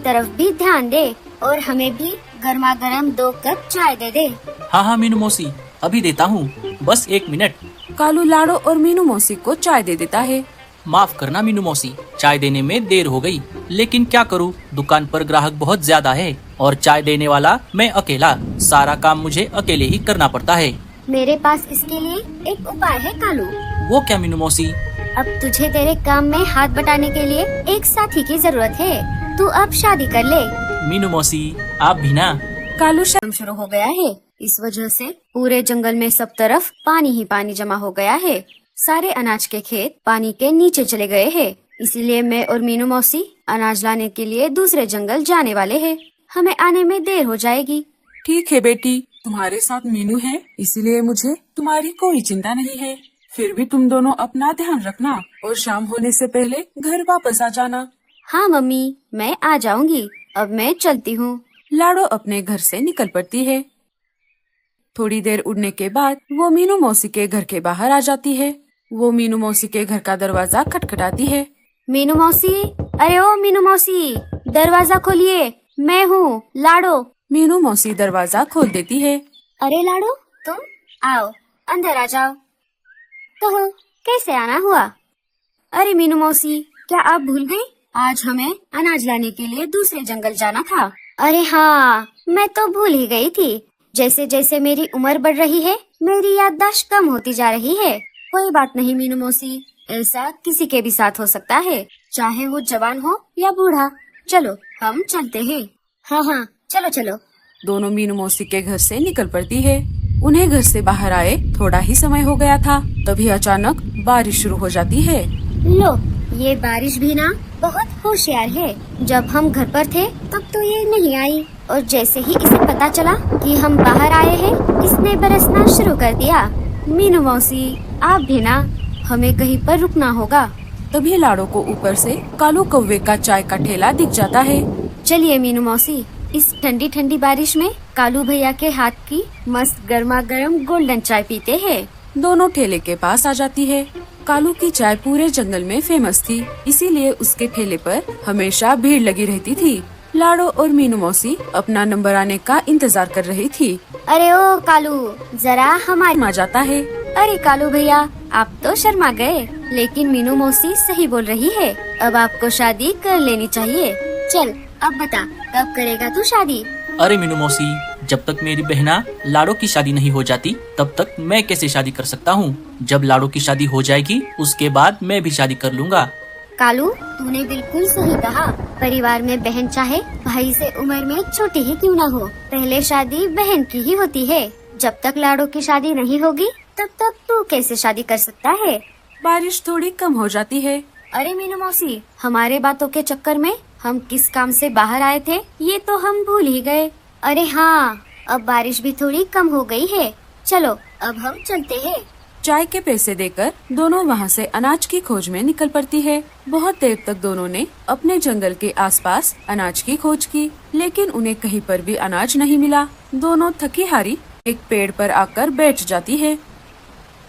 तरफ भी ध्यान दे और हमें भी गर्मा गर्म 2 कप चाय दे दे। हाँ हाँ मीनू मौसी, अभी देता हूँ, बस 1 मिनट। कालू लाड़ो और मीनू मौसी को चाय दे देता है। माफ करना मीनू मौसी, चाय देने में देर हो गई, लेकिन क्या करूँ, दुकान पर ग्राहक बहुत ज्यादा है और चाय देने वाला मैं अकेला। सारा काम मुझे अकेले ही करना पड़ता है। मेरे पास इसके लिए एक उपाय है कालू। वो क्या मीनू मौसी? अब तुझे तेरे काम में हाथ बटाने के लिए एक साथी की जरूरत है। तू अब शादी कर ले। मीनू मौसी आप भी ना। कालू काम शुरू हो गया है, इस वजह से पूरे जंगल में सब तरफ पानी ही पानी जमा हो गया है। सारे अनाज के खेत पानी के नीचे चले गए हैं। इसीलिए मैं और मीनू मौसी अनाज लाने के लिए दूसरे जंगल जाने वाले हैं। हमें आने में देर हो जाएगी। ठीक है बेटी, तुम्हारे साथ मीनू है, इसीलिए मुझे तुम्हारी कोई चिंता नहीं है। फिर भी तुम दोनों अपना ध्यान रखना और शाम होने से पहले घर वापस आ जाना। हाँ मम्मी, मैं आ जाऊंगी। अब मैं चलती हूँ। लाड़ो अपने घर से निकल पड़ती है। थोड़ी देर उड़ने के बाद वो मीनू मौसी के घर के बाहर आ जाती है। वो मीनू मौसी के घर का दरवाजा खटखटाती है। मीनू मौसी, अरे ओ मीनू मौसी, दरवाजा खोलिए, मैं हूँ लाड़ो। मीनू मौसी दरवाजा खोल देती है। अरे लाड़ो, तुम आओ, अंदर आ जाओ। कहो कैसे आना हुआ? अरे मीनू मौसी, क्या आप भूल गई? आज हमें अनाज लाने के लिए दूसरे जंगल जाना था। अरे हाँ, मैं तो भूल ही गई थी। जैसे जैसे मेरी उम्र बढ़ रही है, मेरी याददाश्त कम होती जा रही है। कोई बात नहीं मीनू मौसी, ऐसा किसी के भी साथ हो सकता है, चाहे वो जवान हो या बूढ़ा। चलो हम चलते हैं। हाँ हाँ, चलो चलो। दोनों मीनू मौसी के घर से निकल पड़ती है। उन्हें घर से बाहर आए थोड़ा ही समय हो गया था, तभी अचानक बारिश शुरू हो जाती है। लो, ये बारिश भी ना बहुत होशियार है। जब हम घर पर थे तब तो ये नहीं आई, और जैसे ही इसे पता चला कि हम बाहर आए हैं, इसने बरसना शुरू कर दिया। मीनू मौसी, आप भी ना, हमें कहीं पर रुकना होगा। तभी लाड़ो को ऊपर से कालू कौवे का चाय का ठेला दिख जाता है। चलिए मीनू मौसी, इस ठंडी ठंडी बारिश में कालू भैया के हाथ की मस्त गर्मा गर्म गोल्डन चाय पीते हैं। दोनों ठेले के पास आ जाती है। कालू की चाय पूरे जंगल में फेमस थी, इसीलिए उसके ठेले पर हमेशा भीड़ लगी रहती थी। लाड़ो और मीनू मौसी अपना नंबर आने का इंतजार कर रही थी। अरे ओ कालू, जरा हमारे आ जाता है। अरे कालू भैया, आप तो शर्मा गए, लेकिन मीनू मौसी सही बोल रही है। अब आपको शादी कर लेनी चाहिए। चल अब बता, कब करेगा तू शादी? अरे मीनू मौसी, जब तक मेरी बहना लाड़ो की शादी नहीं हो जाती तब तक मैं कैसे शादी कर सकता हूँ? जब लाड़ो की शादी हो जाएगी उसके बाद मैं भी शादी कर लूँगा। कालू, तूने बिल्कुल सही कहा। परिवार में बहन चाहे भाई से उम्र में छोटी ही क्यों न हो, पहले शादी बहन की ही होती है। जब तक लाड़ो की शादी नहीं होगी तब तक तू कैसे शादी कर सकता है? बारिश थोड़ी कम हो जाती है। अरे मीनू मौसी, हमारे बातों के चक्कर में हम किस काम से बाहर आए थे ये तो हम भूल ही गए। अरे हाँ, अब बारिश भी थोड़ी कम हो गई है। चलो अब हम चलते हैं। चाय के पैसे देकर दोनों वहाँ से अनाज की खोज में निकल पड़ती है। बहुत देर तक दोनों ने अपने जंगल के आसपास अनाज की खोज की, लेकिन उन्हें कहीं पर भी अनाज नहीं मिला। दोनों थकी हारी एक पेड़ पर आकर बैठ जाती है।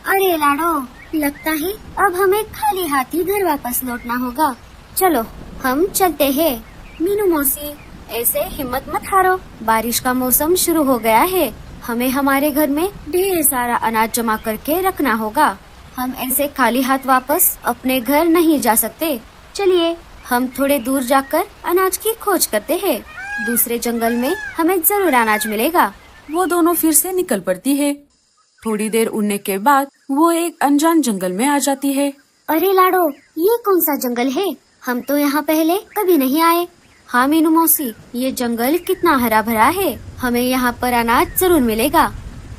अरे लाडो, लगता है अब हमें खाली हाथ ही घर वापस लौटना होगा। चलो हम चलते हैं। मीनू मौसी, ऐसे हिम्मत मत हारो, बारिश का मौसम शुरू हो गया है। हमें हमारे घर में ढेर सारा अनाज जमा करके रखना होगा। हम ऐसे खाली हाथ वापस अपने घर नहीं जा सकते। चलिए हम थोड़े दूर जाकर अनाज की खोज करते हैं। दूसरे जंगल में हमें जरूर अनाज मिलेगा। वो दोनों फिर से निकल पड़ती है। थोड़ी देर उड़ने के बाद वो एक अनजान जंगल में आ जाती है। अरे लाडो, ये कौन सा जंगल है? हम तो यहाँ पहले कभी नहीं आए। हाँ मीनू मौसी, ये जंगल कितना हरा भरा है, हमें यहाँ पर अनाज जरूर मिलेगा।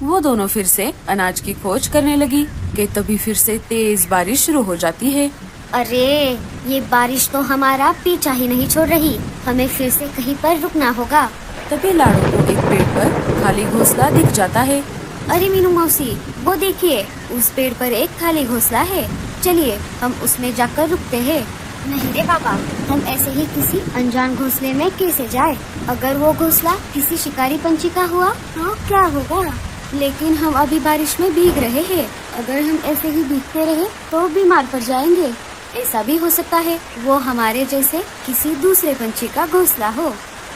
वो दोनों फिर से अनाज की खोज करने लगी कि तभी फिर से तेज बारिश शुरू हो जाती है। अरे ये बारिश तो हमारा पीछा ही नहीं छोड़ रही, हमें फिर से कहीं पर रुकना होगा। तभी लाडो को एक पेड़ पर खाली घोंसला दिख जाता है। अरे मीनू मौसी, वो देखिए, उस पेड़ पर एक खाली घोंसला है। चलिए हम उसमें जाकर रुकते हैं। नहीं रे बाबा, हम ऐसे ही किसी अनजान घोंसले में कैसे जाए? अगर वो घोंसला किसी शिकारी पंछी का हुआ तो क्या होगा? लेकिन हम अभी बारिश में भीग रहे हैं, अगर हम ऐसे ही भीगते रहे तो बीमार पड़ जाएंगे। ऐसा भी हो सकता है वो हमारे जैसे किसी दूसरे पंछी का घोंसला हो।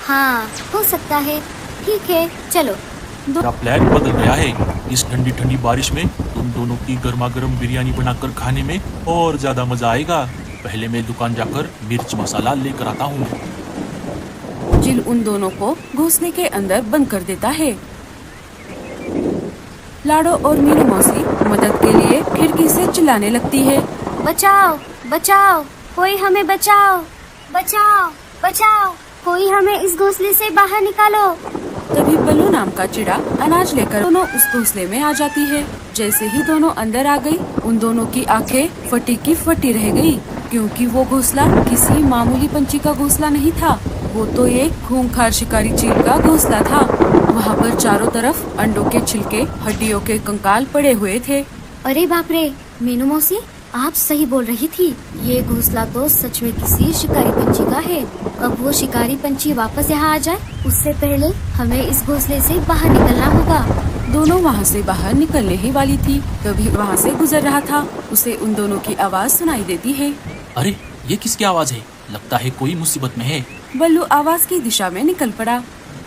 हाँ, हो सकता है। ठीक है, चलो। मेरा प्लान बदल गया है। इस ठंडी ठंडी बारिश में तुम दोनों की गर्मा गर्म बिरयानी बनाकर खाने में और ज्यादा मजा आएगा। पहले मैं दुकान जाकर मिर्च मसाला लेकर आता हूँ। चिल उन दोनों को घोंसले के अंदर बंद कर देता है। लाडो और मीनू मौसी मदद के लिए खिड़की से चिल्लाने लगती है। बचाओ, बचाओ, कोई हमें बचाओ, बचाओ, बचाओ, कोई हमें इस घोंसले से बाहर निकालो। तभी बल्लू नाम का चिड़ा अनाज लेकर दोनों उस घोंसले में आ जाती है। जैसे ही दोनों अंदर आ गई, उन दोनों की आंखें फटी की फटी रह गई, क्योंकि वो घोंसला किसी मामूली पंछी का घोंसला नहीं था। वो तो एक खूंखार शिकारी चील का घोंसला था। वहाँ पर चारों तरफ अंडों के छिलके, हड्डियों के कंकाल पड़े हुए थे। अरे बाप रे, मीनू मौसी, आप सही बोल रही थी। ये घोंसला तो सच में किसी शिकारी पंछी का है। अब वो शिकारी पंछी वापस यहाँ आ जाए, उससे पहले हमें इस घोंसले से बाहर निकलना होगा। दोनों वहाँ से बाहर निकलने ही वाली थी, तभी वहाँ से गुजर रहा था। उसे उन दोनों की आवाज सुनाई देती है। अरे ये किसकी आवाज है? लगता है कोई मुसीबत में है। बल्लू आवाज की दिशा में निकल पड़ा।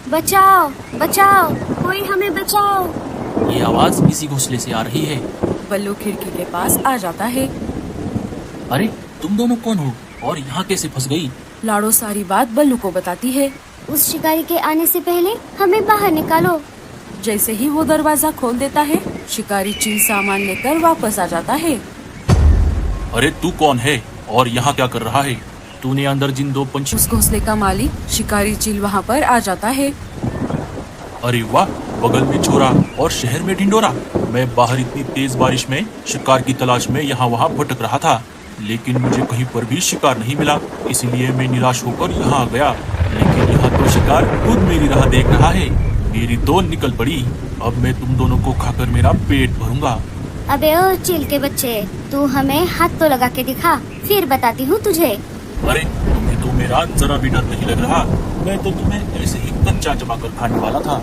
बचाओ, बचाओ, कोई हमें बचाओ। ये आवाज इसी घोंसले से आ रही है। बल्लू खिड़की के पास आ जाता है। अरे तुम दोनों कौन हो और यहाँ कैसे फंस गई? लाडो सारी बात बल्लू को बताती है। उस शिकारी के आने से पहले हमें बाहर निकालो। जैसे ही वो दरवाजा खोल देता है, शिकारी चील सामान लेकर वापस आ जाता है। अरे तू कौन है और यहाँ क्या कर रहा है? तूने अंदर जिन दो पंछी। उस घोंसले का मालिक शिकारी चील वहाँ पर आ जाता है। अरे वाह, बगल में छोरा और शहर में ढिंडोरा। मैं बाहर इतनी तेज बारिश में शिकार की तलाश में यहाँ वहाँ भटक रहा था, लेकिन मुझे कहीं पर भी शिकार नहीं मिला। इसलिए मैं निराश होकर यहाँ आ गया। लेकिन यहाँ तो शिकार खुद मेरी राह देख रहा है। मेरी तो निकल पड़ी। अब मैं तुम दोनों को खाकर मेरा पेट भरूंगा। अबे ओ चील के बच्चे, तू हमें हाथ तो लगा के दिखा, फिर बताती हूँ तुझे। अरे तुम्हें तो मेरा जरा भी डर नहीं लग रहा। मैं तो तुम्हें ऐसे ही कच्चा जमा कर खाने वाला था,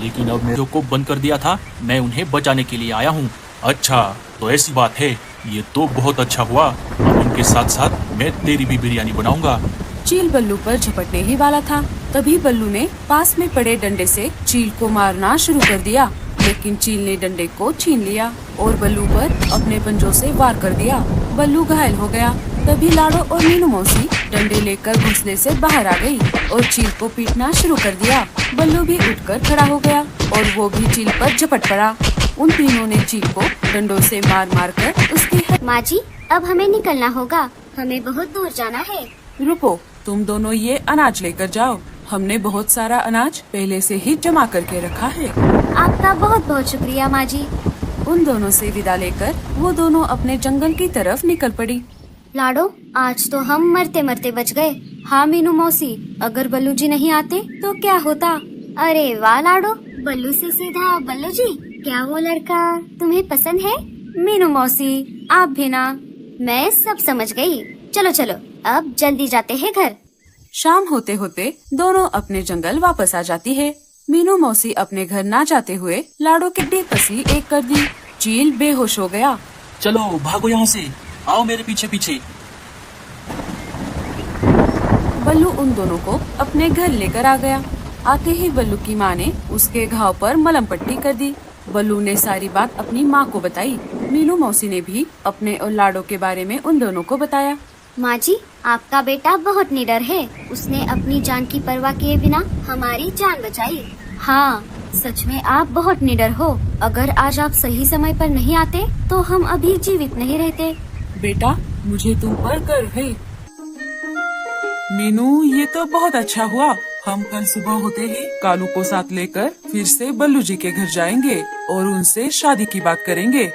लेकिन अब मेरे को बंद कर दिया था। मैं उन्हें बचाने के लिए आया हूँ। अच्छा तो ऐसी बात है। ये तो बहुत अच्छा हुआ। अब उनके साथ साथ मैं तेरी भी बिरयानी बनाऊंगा। चील बल्लू पर झपटने ही वाला था, तभी बल्लू ने पास में पड़े डंडे से चील को मारना शुरू कर दिया। लेकिन चील ने डंडे को छीन लिया और बल्लू पर अपने पंजों से वार कर दिया। बल्लू घायल हो गया। तभी लाडो और मीनू मौसी डंडे लेकर घोंसले से बाहर आ गई और चील को पीटना शुरू कर दिया। बल्लू भी उठकर खड़ा हो गया और वो भी चील पर झपट पड़ा। उन तीनों ने चील को डंडों से मार मार कर उसकी माँ जी, अब हमें निकलना होगा। हमें बहुत दूर जाना है। रुको, तुम दोनों ये अनाज लेकर जाओ। हमने बहुत सारा अनाज पहले से ही जमा करके रखा है। आपका बहुत बहुत शुक्रिया माँ जी। उन दोनों से विदा लेकर वो दोनों अपने जंगल की तरफ निकल पड़ी। लाडो, आज तो हम मरते मरते बच गए। हाँ मीनू मौसी, अगर बल्लू जी नहीं आते तो क्या होता? अरे वाह लाडो, बल्लू से सीधा बल्लू जी। क्या वो लड़का तुम्हें पसंद है? मीनू मौसी, आप भी ना। मैं सब समझ गई। चलो चलो, अब जल्दी जाते हैं घर। शाम होते होते दोनों अपने जंगल वापस आ जाती है। मीनू मौसी अपने घर ना जाते हुए लाडो की बेपसी एक कर दी। चील बेहोश हो गया। चलो भागो यहाँ से, आओ मेरे पीछे पीछे। बल्लू उन दोनों को अपने घर लेकर आ गया। आते ही बल्लू की माँ ने उसके घाव पर मलहम पट्टी कर दी। बल्लू ने सारी बात अपनी माँ को बताई। मीनू मौसी ने भी अपने और लाडो के बारे में उन दोनों को बताया। माँ जी, आपका बेटा बहुत निडर है। उसने अपनी जान की परवाह किए बिना हमारी जान बचाई। हाँ, सच में आप बहुत निडर हो। अगर आज आप सही समय पर नहीं आते तो हम अभी जीवित नहीं रहते। बेटा, मुझे तुम पर गर्व है। मीनू, ये तो बहुत अच्छा हुआ। हम कल सुबह होते ही कालू को साथ लेकर फिर से बल्लू जी के घर जाएंगे और उनसे शादी की बात करेंगे।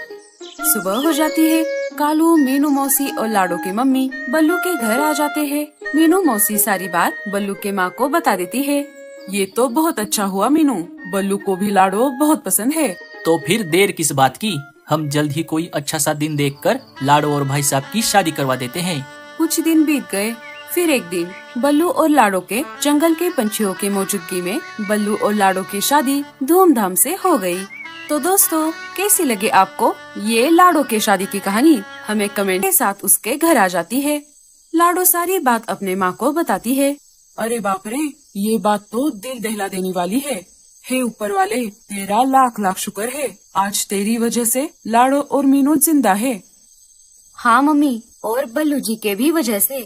सुबह हो जाती है। कालू, मीनू मौसी और लाडो की मम्मी बल्लू के घर आ जाते हैं। मीनू मौसी सारी बात बल्लू के माँ को बता देती है। ये तो बहुत अच्छा हुआ मीनू, बल्लू को भी लाडो बहुत पसंद है। तो फिर देर किस बात की? हम जल्द ही कोई अच्छा सा दिन देखकर लाडो और भाई साहब की शादी करवा देते हैं। कुछ दिन बीत गए। फिर एक दिन बल्लू और लाडो के जंगल के पंछियों की मौजूदगी में बल्लू और लाडो की शादी धूमधाम से हो गई। तो दोस्तों, कैसी लगी आपको ये लाडो के शादी की कहानी? हमें कमेंट के साथ उसके घर आ जाती है। लाडो सारी बात अपने माँ को बताती है। अरे बाप रे, ये बात तो दिल दहला देने वाली है। हे ऊपर वाले, तेरा लाख लाख शुक्र है, आज तेरी वजह से लाडो और मीनू जिंदा है। हाँ मम्मी, और बल्लू जी के भी वजह से।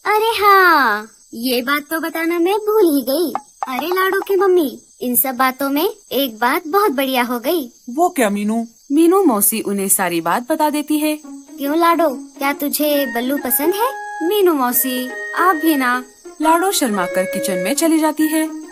अरे हाँ, ये बात तो बताना मैं भूल ही गई। अरे लाडो की मम्मी, इन सब बातों में एक बात बहुत बढ़िया हो गई। वो क्या मीनू? मीनू मौसी उन्हें सारी बात बता देती है। क्यों लाडो, क्या तुझे बल्लू पसंद है? मीनू मौसी, आप भी ना। लाडो शर्मा कर किचन में चली जाती है।